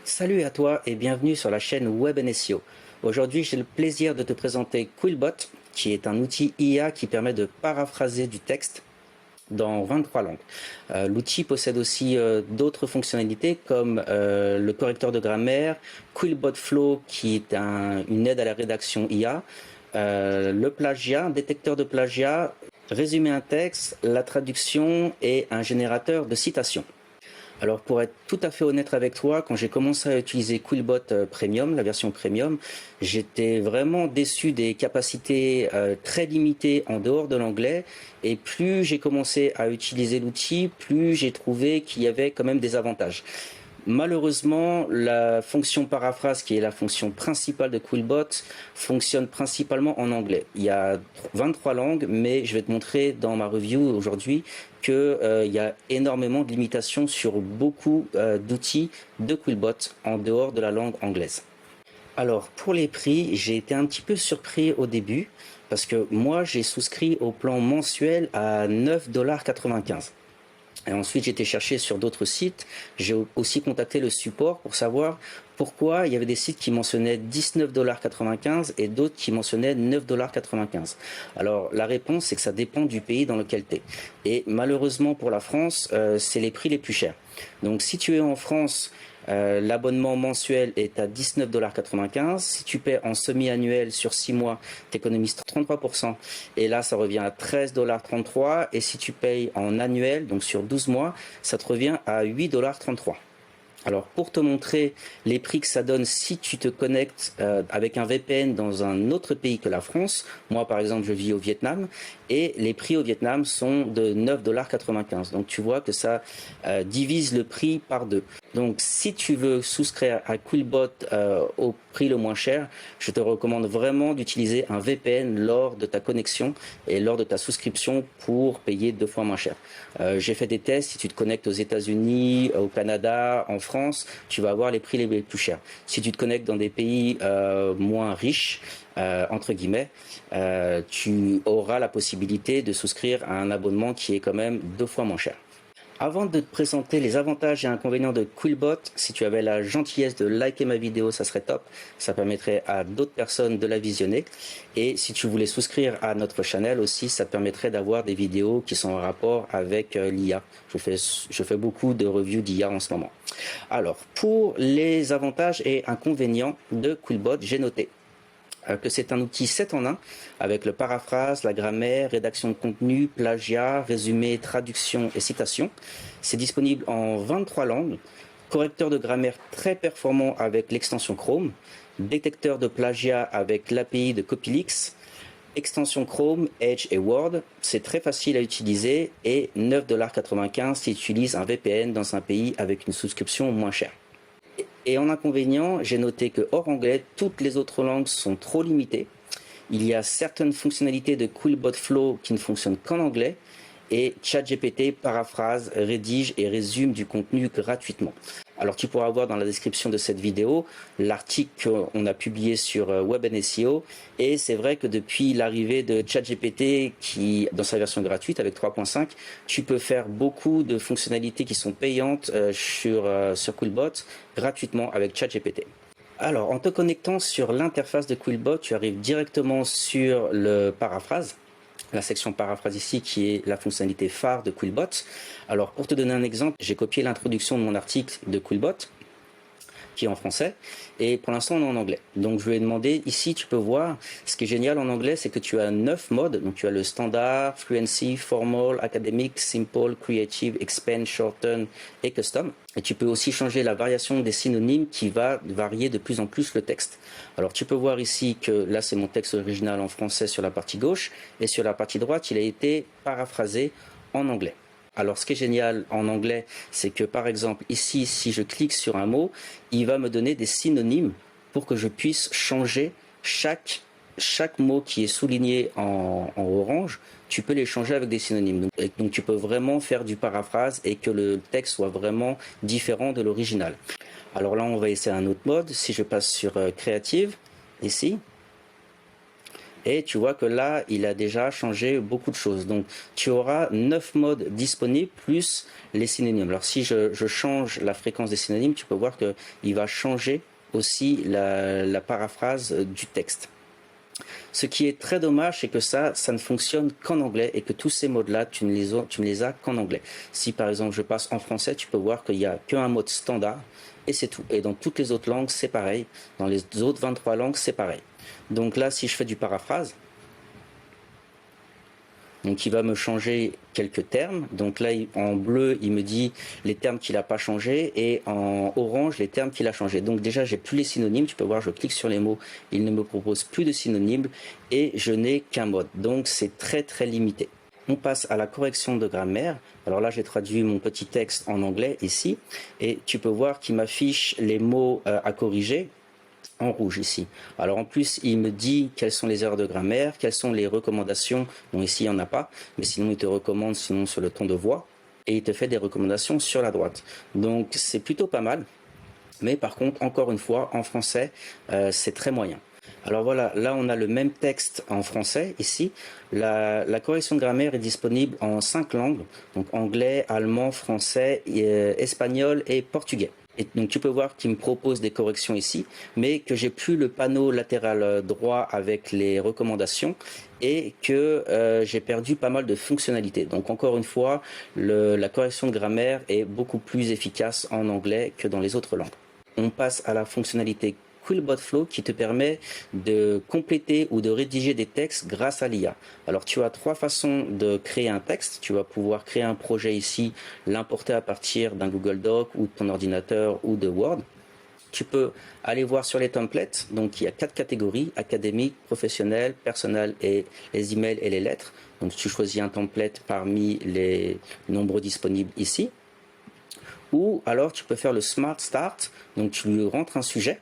Salut à toi et bienvenue sur la chaîne Web SEO. Aujourd'hui, j'ai le plaisir de te présenter Quillbot, qui est un outil IA qui permet de paraphraser du texte dans 23 langues. L'outil possède aussi d'autres fonctionnalités comme le correcteur de grammaire, Quillbot Flow qui est une aide à la rédaction IA, le plagiat, un détecteur de plagiat, résumer un texte, la traduction et un générateur de citations. Alors pour être tout à fait honnête avec toi, quand j'ai commencé à utiliser Quillbot Premium, la version Premium, j'étais vraiment déçu des capacités très limitées en dehors de l'anglais. Et plus j'ai commencé à utiliser l'outil, plus j'ai trouvé qu'il y avait quand même des avantages. Malheureusement, la fonction paraphrase, qui est la fonction principale de Quillbot, fonctionne principalement en anglais. Il y a 23 langues, mais je vais te montrer dans ma review aujourd'hui qu'il y a énormément de limitations sur beaucoup d'outils de Quillbot en dehors de la langue anglaise. Alors, pour les prix, j'ai été un petit peu surpris au début, parce que moi, j'ai souscrit au plan mensuel à 9,95 $. Et ensuite, j'ai été chercher sur d'autres sites. J'ai aussi contacté le support pour savoir pourquoi il y avait des sites qui mentionnaient 19,95 $ et d'autres qui mentionnaient 9,95 $. Alors, la réponse, c'est que ça dépend du pays dans lequel tu es. Et malheureusement pour la France, c'est les prix les plus chers. Donc, si tu es en France, l'abonnement mensuel est à 19,95 $. Si tu paies en semi-annuel sur 6 mois, tu économises 33%. Et là, ça revient à 13,33 $. Et si tu payes en annuel, donc sur 12 mois, ça te revient à 8,33 $. Alors pour te montrer les prix que ça donne si tu te connectes avec un VPN dans un autre pays que la France, moi par exemple je vis au Vietnam et les prix au Vietnam sont de 9,95 $. Donc tu vois que ça divise le prix par deux. Donc si tu veux souscrire à Quillbot au prix le moins cher, je te recommande vraiment d'utiliser un VPN lors de ta connexion et lors de ta souscription pour payer 2 fois moins cher. J'ai fait des tests, si tu te connectes aux États-Unis, au Canada, en France, tu vas avoir les prix les plus chers. Si tu te connectes dans des pays moins riches, entre guillemets, tu auras la possibilité de souscrire à un abonnement qui est quand même 2 fois moins cher. Avant de te présenter les avantages et inconvénients de Quillbot, si tu avais la gentillesse de liker ma vidéo, ça serait top. Ça permettrait à d'autres personnes de la visionner. Et si tu voulais souscrire à notre channel aussi, ça permettrait d'avoir des vidéos qui sont en rapport avec l'IA. Je fais beaucoup de reviews d'IA en ce moment. Alors, pour les avantages et inconvénients de Quillbot, j'ai noté que c'est un outil 7 en 1 avec le paraphrase, la grammaire, rédaction de contenu, plagiat, résumé, traduction et citation. C'est disponible en 23 langues, correcteur de grammaire très performant avec l'extension Chrome, détecteur de plagiat avec l'API de Copilix, extension Chrome, Edge et Word, c'est très facile à utiliser et 9,95 $ si tu utilises un VPN dans un pays avec une souscription moins chère. Et en inconvénient, j'ai noté que hors anglais, toutes les autres langues sont trop limitées. Il y a certaines fonctionnalités de Quillbot Flow qui ne fonctionnent qu'en anglais et ChatGPT paraphrase, rédige et résume du contenu gratuitement. Alors tu pourras voir dans la description de cette vidéo l'article qu'on a publié sur Web SEO et c'est vrai que depuis l'arrivée de ChatGPT qui dans sa version gratuite avec 3.5, tu peux faire beaucoup de fonctionnalités qui sont payantes sur Quillbot gratuitement avec ChatGPT. Alors en te connectant sur l'interface de Quillbot, tu arrives directement sur le paraphrase. La section paraphrase ici qui est la fonctionnalité phare de Quillbot. Alors pour te donner un exemple, j'ai copié l'introduction de mon article de Quillbot qui est en français et pour l'instant on est en anglais. Donc je lui ai demandé ici, tu peux voir, ce qui est génial en anglais c'est que tu as 9 modes, donc tu as le standard, fluency, formal, academic, simple, creative, expand, shorten et custom. Et tu peux aussi changer la variation des synonymes qui va varier de plus en plus le texte. Alors tu peux voir ici que là c'est mon texte original en français sur la partie gauche et sur la partie droite il a été paraphrasé en anglais. Alors ce qui est génial en anglais, c'est que par exemple ici, si je clique sur un mot, il va me donner des synonymes pour que je puisse changer chaque mot qui est souligné en orange, tu peux les changer avec des synonymes. Donc tu peux vraiment faire du paraphrase et que le texte soit vraiment différent de l'original. Alors là, on va essayer un autre mode. Si je passe sur Creative, ici, Et tu vois que là, il a déjà changé beaucoup de choses. Donc, tu auras 9 modes disponibles plus les synonymes. Alors, si je change la fréquence des synonymes, tu peux voir qu'il va changer aussi la paraphrase du texte. Ce qui est très dommage, c'est que ça ne fonctionne qu'en anglais et que tous ces modes-là, tu ne les as qu'en anglais. Si par exemple je passe en français, tu peux voir qu'il n'y a qu'un mode standard et c'est tout. Et dans toutes les autres langues, c'est pareil. Dans les autres 23 langues, c'est pareil. Donc là, si je fais du paraphrase, donc il va me changer quelques termes. Donc là, en bleu, il me dit les termes qu'il n'a pas changé et en orange, les termes qu'il a changé. Donc déjà, j'ai plus les synonymes. Tu peux voir, je clique sur les mots, il ne me propose plus de synonymes et je n'ai qu'un mode. Donc c'est très très limité. On passe à la correction de grammaire. Alors là, j'ai traduit mon petit texte en anglais ici et tu peux voir qu'il m'affiche les mots à corriger en rouge ici. Alors en plus, il me dit quelles sont les erreurs de grammaire, quelles sont les recommandations. Bon, ici, il n'y en a pas, mais sinon, il te recommande sinon sur le ton de voix et il te fait des recommandations sur la droite. Donc, c'est plutôt pas mal. Mais par contre, encore une fois, en français, c'est très moyen. Alors voilà, là on a le même texte en français ici. La correction de grammaire est disponible en 5 langues, donc anglais, allemand, français, espagnol et portugais. Et donc tu peux voir qu'il me propose des corrections ici, mais que j'ai plus le panneau latéral droit avec les recommandations et que j'ai perdu pas mal de fonctionnalités. Donc encore une fois, la correction de grammaire est beaucoup plus efficace en anglais que dans les autres langues. On passe à la fonctionnalité Quillbot Flow qui te permet de compléter ou de rédiger des textes grâce à l'IA. Alors tu as 3 façons de créer un texte. Tu vas pouvoir créer un projet ici, l'importer à partir d'un Google Doc ou de ton ordinateur ou de Word. Tu peux aller voir sur les templates. Donc il y a 4 catégories, académique, professionnel, personnel et les emails et les lettres. Donc tu choisis un template parmi les nombreux disponibles ici. Ou alors tu peux faire le Smart Start. Donc tu lui rentres un sujet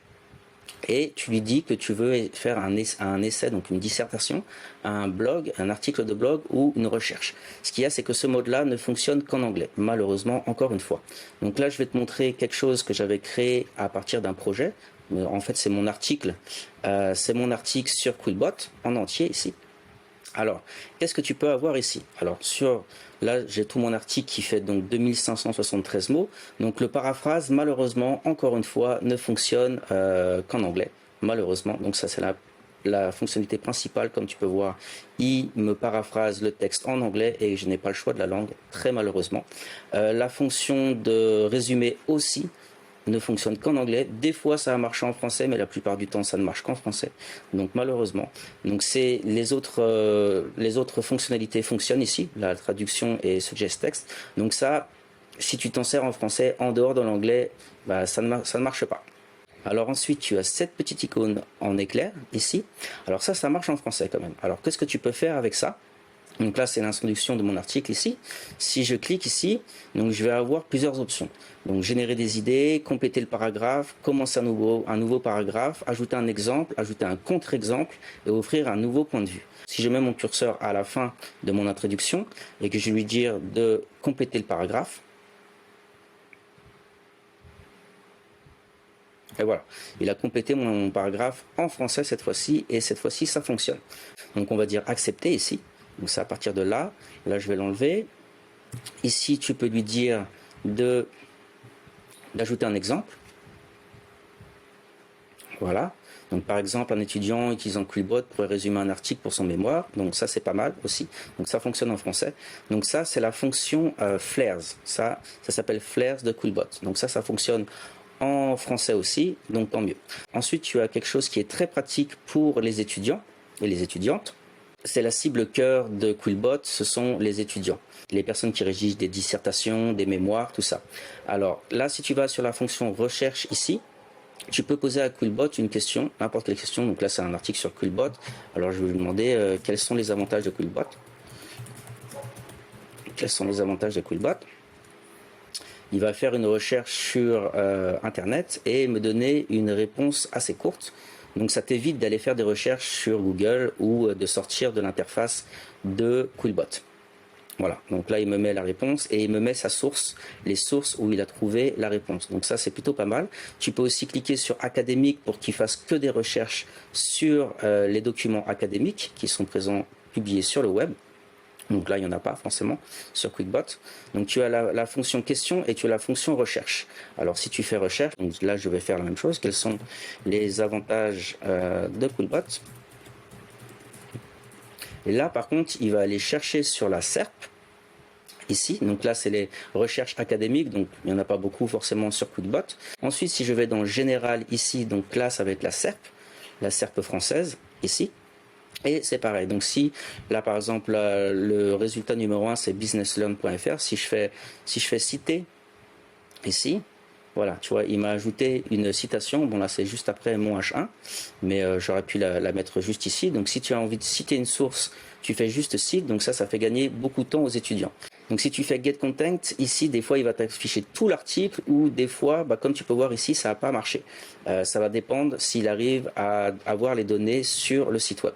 et tu lui dis que tu veux faire un essai, donc une dissertation, un blog, un article de blog ou une recherche. Ce qu'il y a, c'est que ce mode-là ne fonctionne qu'en anglais, malheureusement, encore une fois. Donc là, je vais te montrer quelque chose que j'avais créé à partir d'un projet. En fait, c'est mon article sur Quillbot en entier ici. Alors, qu'est-ce que tu peux avoir ici? Alors, là, j'ai tout mon article qui fait donc 2573 mots. Donc, le paraphrase, malheureusement, encore une fois, ne fonctionne qu'en anglais. Malheureusement. Donc, ça, c'est la fonctionnalité principale. Comme tu peux voir, il me paraphrase le texte en anglais et je n'ai pas le choix de la langue, très malheureusement. La fonction de résumé aussi ne fonctionne qu'en anglais. Des fois, ça a marché en français, mais la plupart du temps, ça ne marche qu'en français. Donc, malheureusement. Donc, les autres fonctionnalités fonctionnent ici, la traduction et suggest text. Donc, ça, si tu t'en sers en français, en dehors de l'anglais, bah, ça ne marche pas. Alors ensuite, tu as cette petite icône en éclair ici. Alors ça marche en français quand même. Alors, qu'est-ce que tu peux faire avec ça? Donc là, c'est l'introduction de mon article ici. Si je clique ici, donc je vais avoir plusieurs options. Donc générer des idées, compléter le paragraphe, commencer un nouveau paragraphe, ajouter un exemple, ajouter un contre-exemple et offrir un nouveau point de vue. Si je mets mon curseur à la fin de mon introduction et que je lui dis de compléter le paragraphe, et voilà, il a complété mon paragraphe en français cette fois-ci et cette fois-ci ça fonctionne. Donc on va dire accepter ici. Donc c'est à partir de là je vais l'enlever. Ici tu peux lui dire d'ajouter un exemple. Voilà. Donc par exemple un étudiant utilisant Quillbot pourrait résumer un article pour son mémoire. Donc ça c'est pas mal aussi. Donc ça fonctionne en français. Donc ça c'est la fonction Flares. Ça s'appelle Flares de Quillbot. Donc ça fonctionne en français aussi. Donc tant mieux. Ensuite tu as quelque chose qui est très pratique pour les étudiants et les étudiantes. C'est la cible cœur de Quillbot, ce sont les étudiants, les personnes qui rédigent des dissertations, des mémoires, tout ça. Alors là, si tu vas sur la fonction recherche ici, tu peux poser à Quillbot une question, n'importe quelle question. Donc là, c'est un article sur Quillbot. Alors je vais lui demander quels sont les avantages de Quillbot. Quels sont les avantages de Quillbot? Il va faire une recherche sur Internet et me donner une réponse assez courte. Donc ça t'évite d'aller faire des recherches sur Google ou de sortir de l'interface de Quillbot. Voilà, donc là il me met la réponse et il me met sa source, les sources où il a trouvé la réponse. Donc ça c'est plutôt pas mal. Tu peux aussi cliquer sur académique pour qu'il fasse que des recherches sur les documents académiques qui sont présents, publiés sur le web. Donc là il n'y en a pas forcément sur QuickBot. Donc tu as la fonction question et tu as la fonction recherche. Alors si tu fais recherche, donc là je vais faire la même chose. Quels sont les avantages de QuickBot? Et là, par contre, il va aller chercher sur la SERP, ici. Donc là, c'est les recherches académiques, donc il n'y en a pas beaucoup forcément sur QuickBot. Ensuite, si je vais dans Général, ici, donc là, ça va être la SERP française, ici. Et c'est pareil. Donc si, là, par exemple, le résultat numéro 1, c'est businesslearn.fr, si je fais citer, ici, voilà, tu vois, il m'a ajouté une citation. Bon, là, c'est juste après mon H1, mais j'aurais pu la mettre juste ici. Donc, si tu as envie de citer une source, tu fais juste cite. Donc, ça fait gagner beaucoup de temps aux étudiants. Donc, si tu fais get content, ici, des fois, il va t'afficher tout l'article ou des fois, bah, comme tu peux voir ici, ça n'a pas marché. Ça va dépendre s'il arrive à avoir les données sur le site web.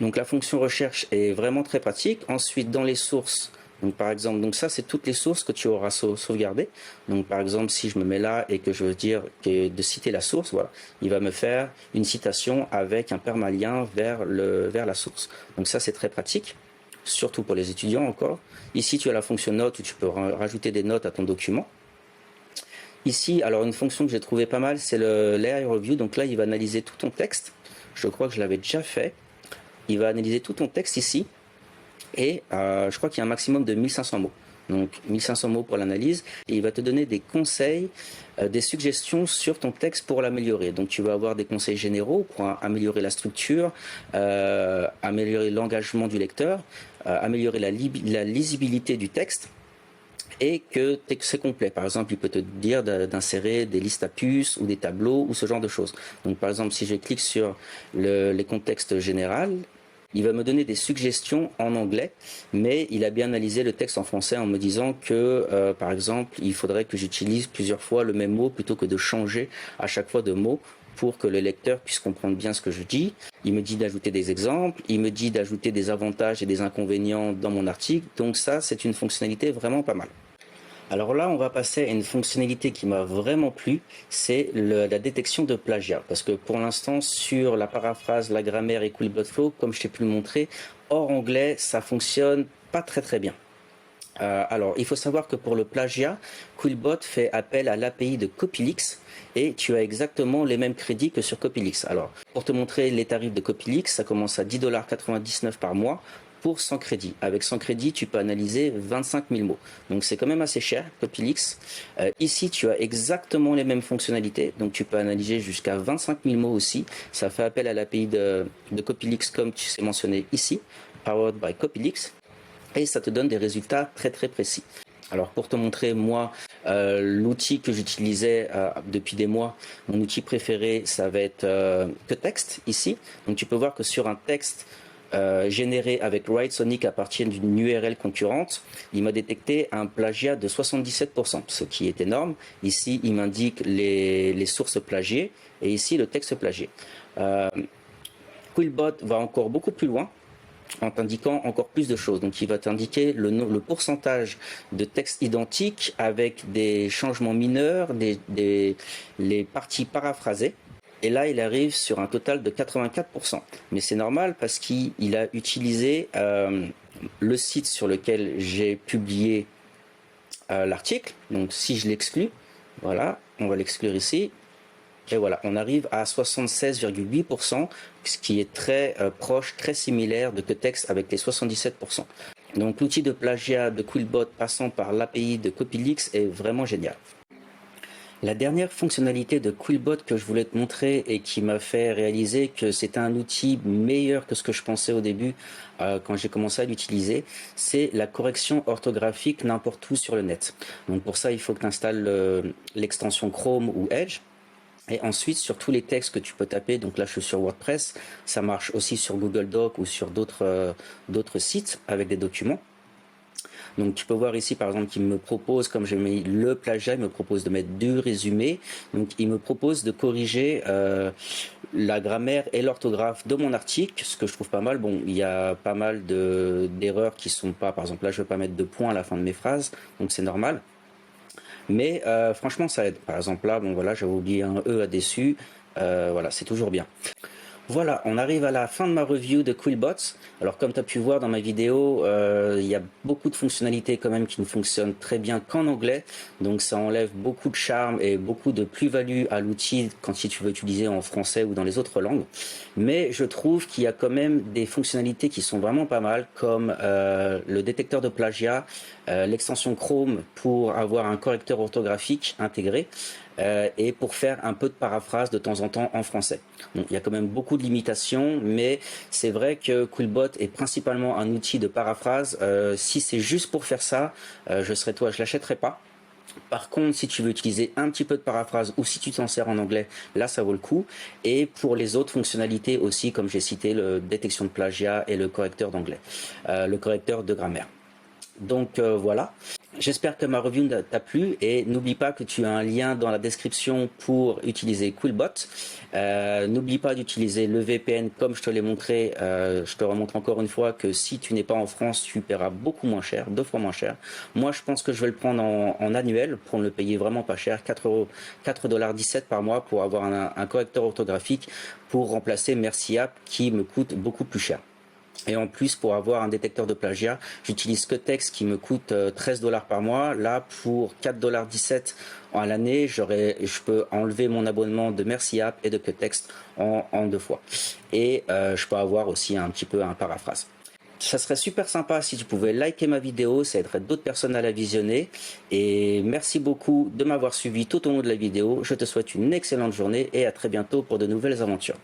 Donc, la fonction recherche est vraiment très pratique. Ensuite, dans les sources, donc par exemple, donc ça c'est toutes les sources que tu auras sauvegardées. Donc par exemple, si je me mets là et que je veux dire de citer la source, voilà, il va me faire une citation avec un permalien vers la source. Donc ça c'est très pratique, surtout pour les étudiants encore. Ici tu as la fonction note où tu peux rajouter des notes à ton document. Ici, alors une fonction que j'ai trouvé pas mal, c'est l'AI Review. Donc là il va analyser tout ton texte. Je crois que je l'avais déjà fait. Il va analyser tout ton texte ici. Et je crois qu'il y a un maximum de 1500 mots. Donc 1500 mots pour l'analyse. Et il va te donner des conseils, des suggestions sur ton texte pour l'améliorer. Donc tu vas avoir des conseils généraux pour améliorer la structure, améliorer l'engagement du lecteur, améliorer la lisibilité du texte. Et que c'est complet. Par exemple, il peut te dire d'insérer des listes à puces ou des tableaux ou ce genre de choses. Donc par exemple, si je clique sur les contextes généraux, il va me donner des suggestions en anglais, mais il a bien analysé le texte en français en me disant que, par exemple, il faudrait que j'utilise plusieurs fois le même mot plutôt que de changer à chaque fois de mot pour que le lecteur puisse comprendre bien ce que je dis. Il me dit d'ajouter des exemples, il me dit d'ajouter des avantages et des inconvénients dans mon article. Donc ça, c'est une fonctionnalité vraiment pas mal. Alors là, on va passer à une fonctionnalité qui m'a vraiment plu, c'est la détection de plagiat. Parce que pour l'instant, sur la paraphrase, la grammaire et QuickBot Flow, comme je t'ai pu le montrer, hors anglais, ça fonctionne pas très bien. Alors, il faut savoir que pour le plagiat, QuickBot fait appel à l'API de Copilix et tu as exactement les mêmes crédits que sur Copilix. Alors, pour te montrer les tarifs de Copilix, ça commence à 10,99 $ par mois pour 100 crédits. Avec 100 crédits, tu peux analyser 25 000 mots. Donc, c'est quand même assez cher, Copilix. Ici, tu as exactement les mêmes fonctionnalités. Donc, tu peux analyser jusqu'à 25 000 mots aussi. Ça fait appel à l'API de Copilix comme tu sais mentionné ici, Powered by Copilix. Et ça te donne des résultats très précis. Alors pour te montrer moi l'outil que j'utilisais depuis des mois, mon outil préféré ça va être QueText ici. Donc tu peux voir que sur un texte généré avec Writesonic à partir d'une URL concurrente, il m'a détecté un plagiat de 77%, ce qui est énorme. Ici il m'indique les sources plagiées et ici le texte plagié. QuickBot va encore beaucoup plus loin en t'indiquant encore plus de choses. Donc il va t'indiquer le pourcentage de textes identiques avec des changements mineurs, les parties paraphrasées. Et là, il arrive sur un total de 84%. Mais c'est normal parce qu'il a utilisé le site sur lequel j'ai publié l'article. Donc si je l'exclus, voilà, on va l'exclure ici. Et voilà, on arrive à 76,8%, ce qui est très proche, très similaire de QueText avec les 77%. Donc l'outil de plagiat de QuickBot passant par l'API de Copilix est vraiment génial. La dernière fonctionnalité de QuickBot que je voulais te montrer et qui m'a fait réaliser que c'était un outil meilleur que ce que je pensais au début quand j'ai commencé à l'utiliser, c'est la correction orthographique n'importe où sur le net. Donc pour ça, il faut que tu installes l'extension Chrome ou Edge. Et ensuite, sur tous les textes que tu peux taper, donc là je suis sur WordPress, ça marche aussi sur Google Doc ou sur d'autres sites avec des documents. Donc tu peux voir ici par exemple qu'il me propose, comme j'ai mis le plagiat, il me propose de mettre du résumé. Donc il me propose de corriger la grammaire et l'orthographe de mon article, ce que je trouve pas mal. Bon, il y a pas mal d'erreurs qui sont pas, par exemple là je vais pas mettre de points à la fin de mes phrases, donc c'est normal. Mais franchement ça aide. Par exemple là, bon voilà, j'avais oublié un E à dessus. Voilà, c'est toujours bien. Voilà, on arrive à la fin de ma review de Quillbots. Alors comme tu as pu voir dans ma vidéo, il y a beaucoup de fonctionnalités quand même qui ne fonctionnent très bien qu'en anglais. Donc ça enlève beaucoup de charme et beaucoup de plus-value à l'outil quand si tu veux utiliser en français ou dans les autres langues. Mais je trouve qu'il y a quand même des fonctionnalités qui sont vraiment pas mal, comme le détecteur de plagiat, l'extension Chrome pour avoir un correcteur orthographique intégré. Et pour faire un peu de paraphrase de temps en temps en français. Donc il y a quand même beaucoup de limitations, mais c'est vrai que Quillbot est principalement un outil de paraphrase. Si c'est juste pour faire ça, je serais toi, je l'achèterais pas. Par contre, si tu veux utiliser un petit peu de paraphrase ou si tu t'en sers en anglais, là ça vaut le coup. Et pour les autres fonctionnalités aussi, comme j'ai cité, le détection de plagiat et le correcteur d'anglais, le correcteur de grammaire. Donc voilà, j'espère que ma review t'a plu et n'oublie pas que tu as un lien dans la description pour utiliser Quillbot. N'oublie pas d'utiliser le VPN comme je te l'ai montré. Je te remontre encore une fois que si tu n'es pas en France, tu paieras beaucoup moins cher, 2 fois moins cher. Moi, je pense que je vais le prendre en annuel pour ne le payer vraiment pas cher, 4,17 € par mois pour avoir un correcteur orthographique pour remplacer Merci App qui me coûte beaucoup plus cher. Et en plus, pour avoir un détecteur de plagiat, j'utilise Quetext qui me coûte 13 $ par mois. Là, pour 4,17 $ à l'année, je peux enlever mon abonnement de Merci App et de Quetext en 2 fois. Et je peux avoir aussi un petit peu un paraphrase. Ça serait super sympa si tu pouvais liker ma vidéo, ça aiderait d'autres personnes à la visionner. Et merci beaucoup de m'avoir suivi tout au long de la vidéo. Je te souhaite une excellente journée et à très bientôt pour de nouvelles aventures.